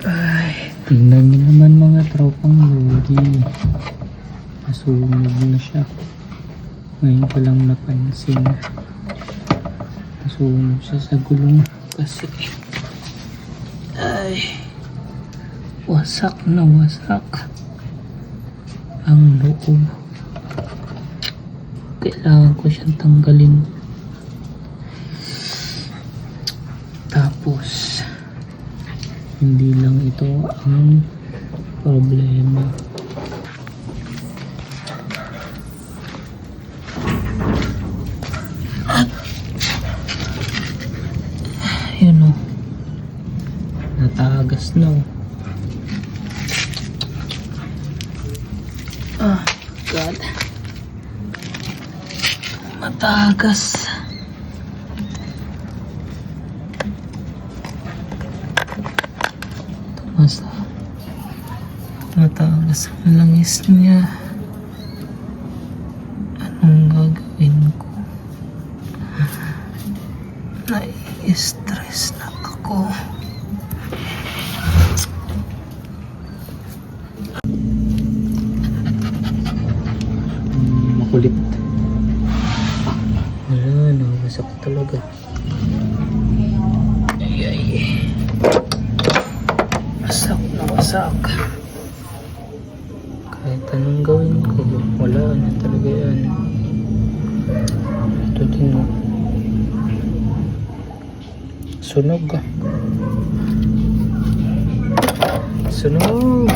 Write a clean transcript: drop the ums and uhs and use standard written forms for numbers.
Ay, tingnan niyo naman mga tropang logi. Nasunog na siya. Ngayon ko lang napansin. Nasunog siya sa gulong kasi ay wasak na wasak ang loob. Kailangan ko siyang tanggalin. Tapos hindi lang ito ang problema. At yun o, natagas na o. Ah, God, matagas. Matagas ang langis niya. Anong gagawin ko? Nai-stress na ako. Makulit. Wala, nakawasak talaga. Ay. Wasak na wasak. Kahit anong gawin ko, wala na talaga yan. Ito din o. Sunog ka. Sunog.